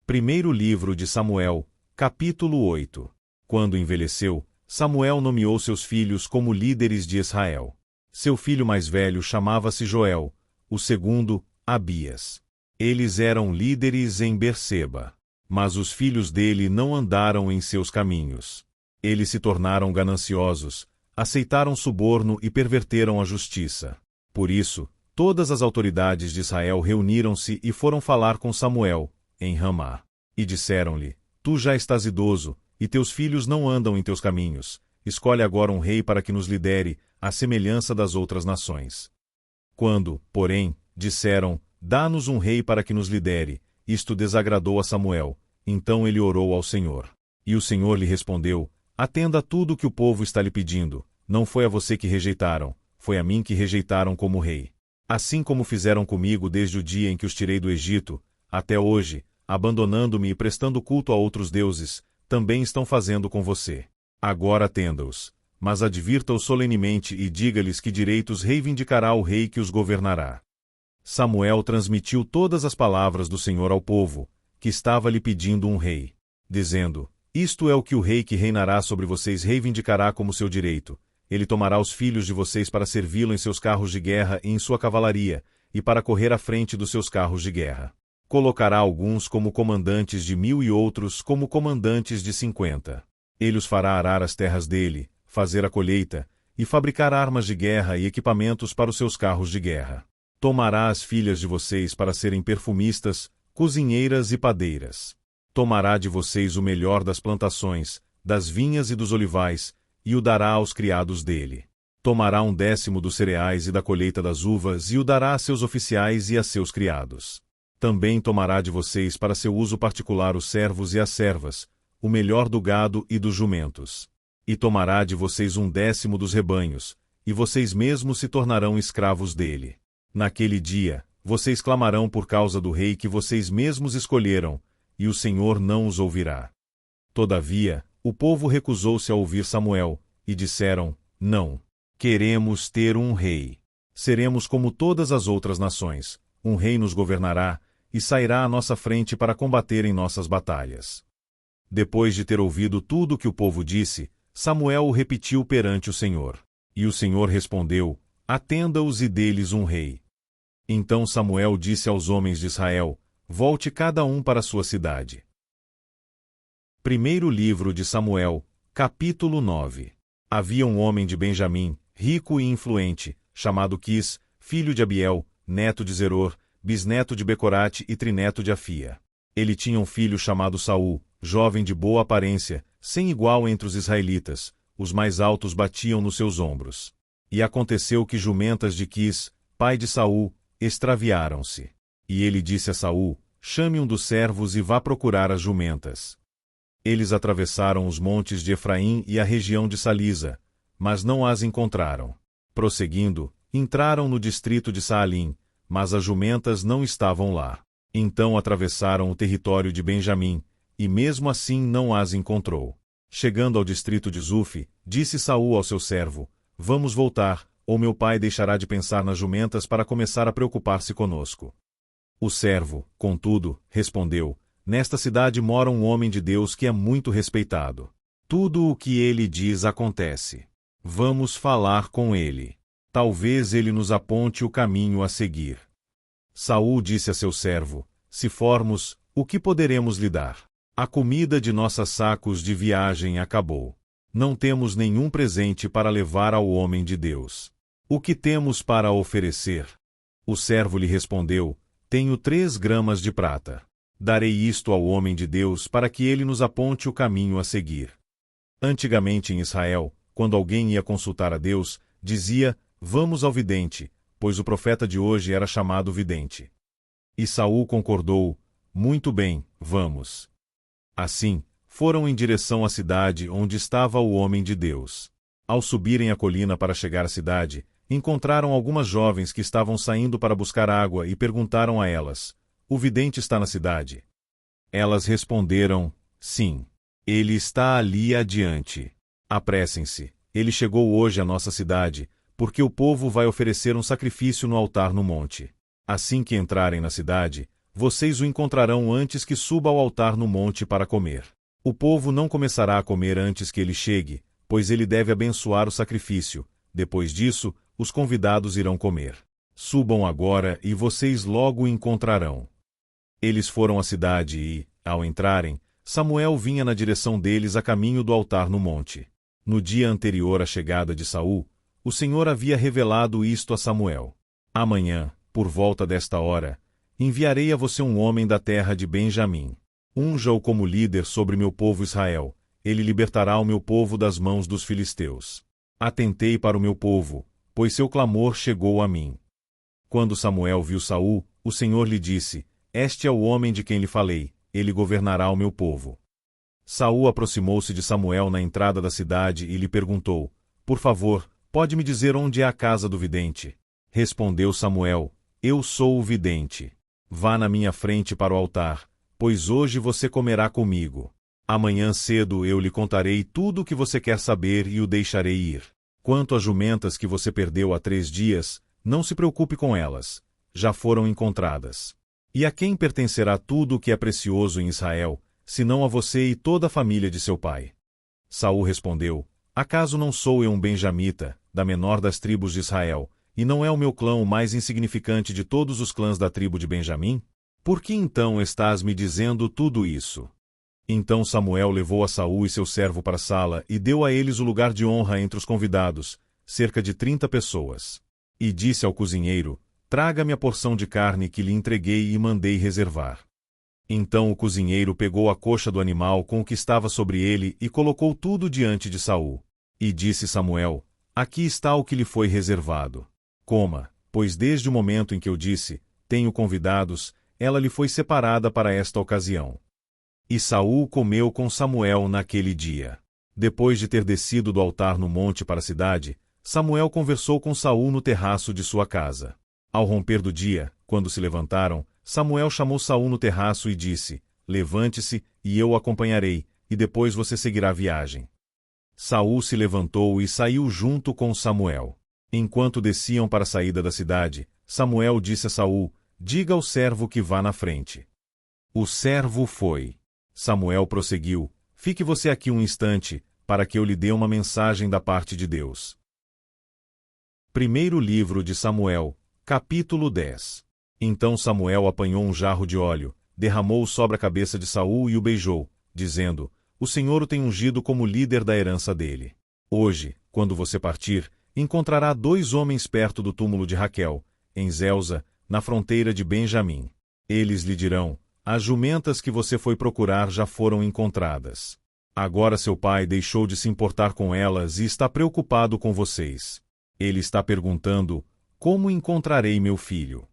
Primeiro livro de Samuel, capítulo 8. Quando envelheceu, Samuel nomeou seus filhos como líderes de Israel. Seu filho mais velho chamava-se Joel, o segundo, Abias. Eles eram líderes em Berseba. Mas os filhos dele não andaram em seus caminhos. Eles se tornaram gananciosos, aceitaram suborno e perverteram a justiça. Por isso, todas as autoridades de Israel reuniram-se e foram falar com Samuel, em Ramá. E disseram-lhe: Tu já estás idoso, e teus filhos não andam em teus caminhos. Escolhe agora um rei para que nos lidere, à semelhança das outras nações. Quando, porém, disseram: Dá-nos um rei para que nos lidere, isto desagradou a Samuel. Então ele orou ao Senhor. E o Senhor lhe respondeu: Atenda a tudo o que o povo está lhe pedindo. Não foi a você que rejeitaram, foi a mim que rejeitaram como rei. Assim como fizeram comigo desde o dia em que os tirei do Egito, até hoje, abandonando-me e prestando culto a outros deuses, também estão fazendo com você. Agora atenda-os, mas advirta-os solenemente e diga-lhes que direitos reivindicará o rei que os governará. Samuel transmitiu todas as palavras do Senhor ao povo, que estava lhe pedindo um rei, dizendo: Isto é o que o rei que reinará sobre vocês reivindicará como seu direito. Ele tomará os filhos de vocês para servi-lo em seus carros de guerra e em sua cavalaria, e para correr à frente dos seus carros de guerra. Colocará alguns como comandantes de 1000 e outros como comandantes de 50. Ele os fará arar as terras dele, fazer a colheita, e fabricar armas de guerra e equipamentos para os seus carros de guerra. Tomará as filhas de vocês para serem perfumistas, cozinheiras e padeiras. Tomará de vocês o melhor das plantações, das vinhas e dos olivais, e o dará aos criados dele. Tomará 1/10 dos cereais e da colheita das uvas e o dará a seus oficiais e a seus criados. Também tomará de vocês para seu uso particular os servos e as servas, o melhor do gado e dos jumentos. E tomará de vocês 1/10 dos rebanhos, e vocês mesmos se tornarão escravos dele. Naquele dia, vocês clamarão por causa do rei que vocês mesmos escolheram, e o Senhor não os ouvirá. Todavia, o povo recusou-se a ouvir Samuel, e disseram: Não, queremos ter um rei. Seremos como todas as outras nações, um rei nos governará, e sairá à nossa frente para combater em nossas batalhas. Depois de ter ouvido tudo o que o povo disse, Samuel o repetiu perante o Senhor. E o Senhor respondeu: Atenda-os e dê-lhes um rei. Então Samuel disse aos homens de Israel: Volte cada um para sua cidade. Primeiro livro de Samuel, capítulo 9. Havia um homem de Benjamim, rico e influente, chamado Quis, filho de Abiel, neto de Zeror, bisneto de Becorate e trineto de Afia. Ele tinha um filho chamado Saul, jovem de boa aparência, sem igual entre os israelitas, os mais altos batiam nos seus ombros. E aconteceu que jumentas de Quis, pai de Saul, extraviaram-se. E ele disse a Saul: Chame um dos servos e vá procurar as jumentas. Eles atravessaram os montes de Efraim e a região de Salisa, mas não as encontraram. Prosseguindo, entraram no distrito de Saalim, mas as jumentas não estavam lá. Então atravessaram o território de Benjamim, e mesmo assim não as encontrou. Chegando ao distrito de Zufi, disse Saul ao seu servo: Vamos voltar, ou meu pai deixará de pensar nas jumentas para começar a preocupar-se conosco. O servo, contudo, respondeu: Nesta cidade mora um homem de Deus que é muito respeitado. Tudo o que ele diz acontece. Vamos falar com ele. Talvez ele nos aponte o caminho a seguir. Saul disse a seu servo: Se formos, o que poderemos lhe dar? A comida de nossos sacos de viagem acabou. Não temos nenhum presente para levar ao homem de Deus. O que temos para oferecer? O servo lhe respondeu: Tenho 3 gramas de prata. Darei isto ao homem de Deus para que ele nos aponte o caminho a seguir. Antigamente em Israel, quando alguém ia consultar a Deus, dizia: Vamos ao vidente, pois o profeta de hoje era chamado vidente. E Saul concordou: Muito bem, vamos. Assim, foram em direção à cidade onde estava o homem de Deus. Ao subirem a colina para chegar à cidade, encontraram algumas jovens que estavam saindo para buscar água e perguntaram a elas: O vidente está na cidade? Elas responderam: Sim. Ele está ali adiante. Apressem-se, ele chegou hoje à nossa cidade, porque o povo vai oferecer um sacrifício no altar no monte. Assim que entrarem na cidade, vocês o encontrarão antes que suba ao altar no monte para comer. O povo não começará a comer antes que ele chegue, pois ele deve abençoar o sacrifício. Depois disso, os convidados irão comer. Subam agora e vocês logo o encontrarão. Eles foram à cidade e, ao entrarem, Samuel vinha na direção deles a caminho do altar no monte. No dia anterior à chegada de Saul, o Senhor havia revelado isto a Samuel. Amanhã, por volta desta hora, enviarei a você um homem da terra de Benjamim. Unja-o como líder sobre meu povo Israel. Ele libertará o meu povo das mãos dos filisteus. Atentei para o meu povo, pois seu clamor chegou a mim. Quando Samuel viu Saul, o Senhor lhe disse: Este é o homem de quem lhe falei, ele governará o meu povo. Saul aproximou-se de Samuel na entrada da cidade e lhe perguntou: Por favor, pode me dizer onde é a casa do vidente? Respondeu Samuel: Eu sou o vidente. Vá na minha frente para o altar, pois hoje você comerá comigo. Amanhã cedo eu lhe contarei tudo o que você quer saber e o deixarei ir. Quanto às jumentas que você perdeu há 3 dias, não se preocupe com elas. Já foram encontradas. E a quem pertencerá tudo o que é precioso em Israel, senão a você e toda a família de seu pai? Saul respondeu: Acaso não sou eu um benjamita, da menor das tribos de Israel, e não é o meu clã o mais insignificante de todos os clãs da tribo de Benjamim? Por que então estás me dizendo tudo isso? Então Samuel levou a Saul e seu servo para a sala e deu a eles o lugar de honra entre os convidados, cerca de 30 pessoas. E disse ao cozinheiro: Traga-me a porção de carne que lhe entreguei e mandei reservar. Então o cozinheiro pegou a coxa do animal com o que estava sobre ele e colocou tudo diante de Saul. E disse Samuel: Aqui está o que lhe foi reservado. Coma, pois desde o momento em que eu disse: Tenho convidados, ela lhe foi separada para esta ocasião. E Saul comeu com Samuel naquele dia. Depois de ter descido do altar no monte para a cidade, Samuel conversou com Saul no terraço de sua casa. Ao romper do dia, quando se levantaram, Samuel chamou Saul no terraço e disse: Levante-se, e eu o acompanharei, e depois você seguirá a viagem. Saul se levantou e saiu junto com Samuel. Enquanto desciam para a saída da cidade, Samuel disse a Saul: Diga ao servo que vá na frente. O servo foi. Samuel prosseguiu: Fique você aqui um instante, para que eu lhe dê uma mensagem da parte de Deus. Primeiro livro de Samuel, capítulo 10. Então Samuel apanhou um jarro de óleo, derramou-o sobre a cabeça de Saul e o beijou, dizendo: O Senhor o tem ungido como líder da herança dele. Hoje, quando você partir, encontrará 2 homens perto do túmulo de Raquel, em Zelza, na fronteira de Benjamim. Eles lhe dirão: As jumentas que você foi procurar já foram encontradas. Agora seu pai deixou de se importar com elas e está preocupado com vocês. Ele está perguntando: Como encontrarei meu filho?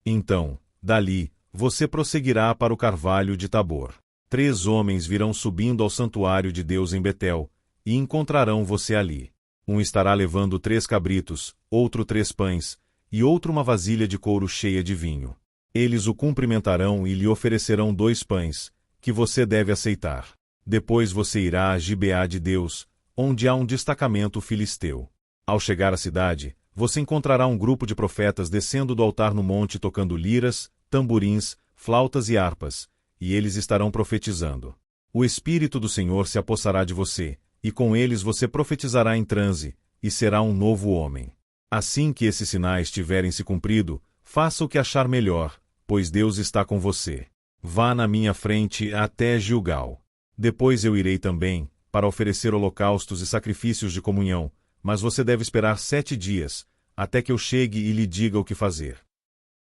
Então, dali, você prosseguirá para o carvalho de Tabor. 3 homens virão subindo ao santuário de Deus em Betel, e encontrarão você ali. Um estará levando 3 cabritos, outro 3 pães, e outro uma vasilha de couro cheia de vinho. Eles o cumprimentarão e lhe oferecerão 2 pães, que você deve aceitar. Depois você irá a Gibeá de Deus, onde há um destacamento filisteu. Ao chegar à cidade, você encontrará um grupo de profetas descendo do altar no monte tocando liras, tamborins, flautas e harpas, e eles estarão profetizando. O Espírito do Senhor se apossará de você, e com eles você profetizará em transe, e será um novo homem. Assim que esses sinais tiverem se cumprido, faça o que achar melhor, pois Deus está com você. Vá na minha frente até Gilgal. Depois eu irei também, para oferecer holocaustos e sacrifícios de comunhão, mas você deve esperar 7 dias, até que eu chegue e lhe diga o que fazer.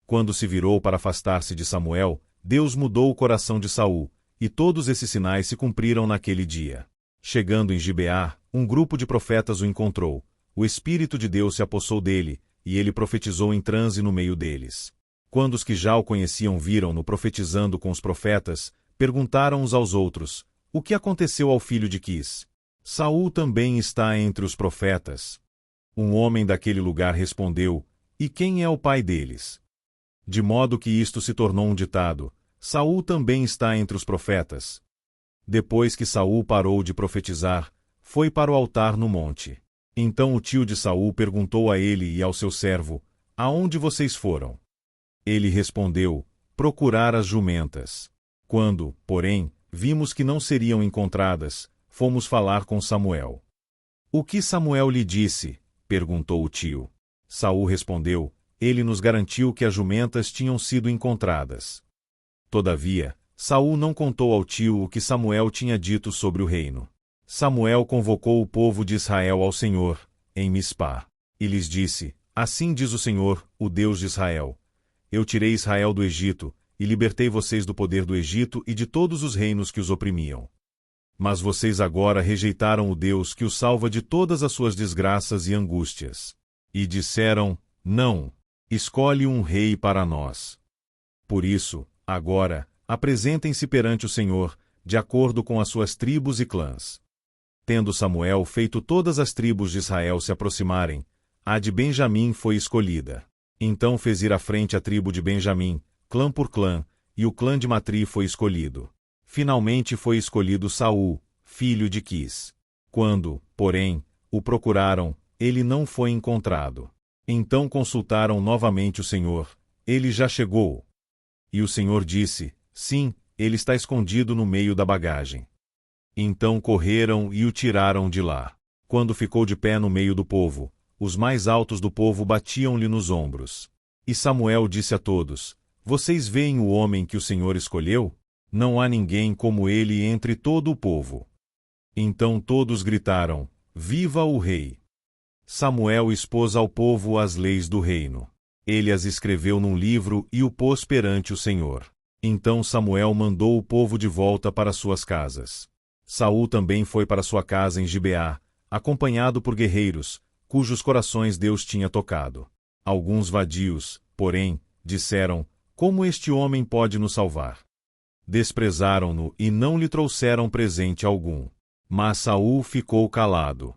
Quando se virou para afastar-se de Samuel, Deus mudou o coração de Saul, e todos esses sinais se cumpriram naquele dia. Chegando em Gibeá, um grupo de profetas o encontrou. O Espírito de Deus se apossou dele, e ele profetizou em transe no meio deles. Quando os que já o conheciam viram-no profetizando com os profetas, perguntaram uns aos outros: O que aconteceu ao filho de Quis? Saul também está entre os profetas. Um homem daquele lugar respondeu: E quem é o pai deles? De modo que isto se tornou um ditado: Saul também está entre os profetas. Depois que Saul parou de profetizar, foi para o altar no monte. Então o tio de Saul perguntou a ele e ao seu servo: Aonde vocês foram? Ele respondeu: procurar as jumentas. Quando, porém, vimos que não seriam encontradas, fomos falar com Samuel. O que Samuel lhe disse? Perguntou o tio. Saul respondeu: ele nos garantiu que as jumentas tinham sido encontradas. Todavia, Saul não contou ao tio o que Samuel tinha dito sobre o reino. Samuel convocou o povo de Israel ao Senhor, em Mispá, e lhes disse: assim diz o Senhor, o Deus de Israel: eu tirei Israel do Egito, e libertei vocês do poder do Egito e de todos os reinos que os oprimiam. Mas vocês agora rejeitaram o Deus que os salva de todas as suas desgraças e angústias. E disseram: não, escolhe um rei para nós. Por isso, agora, apresentem-se perante o Senhor, de acordo com as suas tribos e clãs. Tendo Samuel feito todas as tribos de Israel se aproximarem, a de Benjamim foi escolhida. Então fez ir à frente a tribo de Benjamim, clã por clã, e o clã de Matri foi escolhido. Finalmente foi escolhido Saul, filho de Quis. Quando, porém, o procuraram, ele não foi encontrado. Então consultaram novamente o Senhor: ele já chegou. E o Senhor disse: sim, ele está escondido no meio da bagagem. Então correram e o tiraram de lá. Quando ficou de pé no meio do povo, os mais altos do povo batiam-lhe nos ombros. E Samuel disse a todos: vocês veem o homem que o Senhor escolheu? Não há ninguém como ele entre todo o povo. Então todos gritaram: viva o rei! Samuel expôs ao povo as leis do reino. Ele as escreveu num livro e o pôs perante o Senhor. Então Samuel mandou o povo de volta para suas casas. Saul também foi para sua casa em Gibeá, acompanhado por guerreiros, cujos corações Deus tinha tocado. Alguns vadios, porém, disseram: como este homem pode nos salvar? Desprezaram-no e não lhe trouxeram presente algum. Mas Saul ficou calado.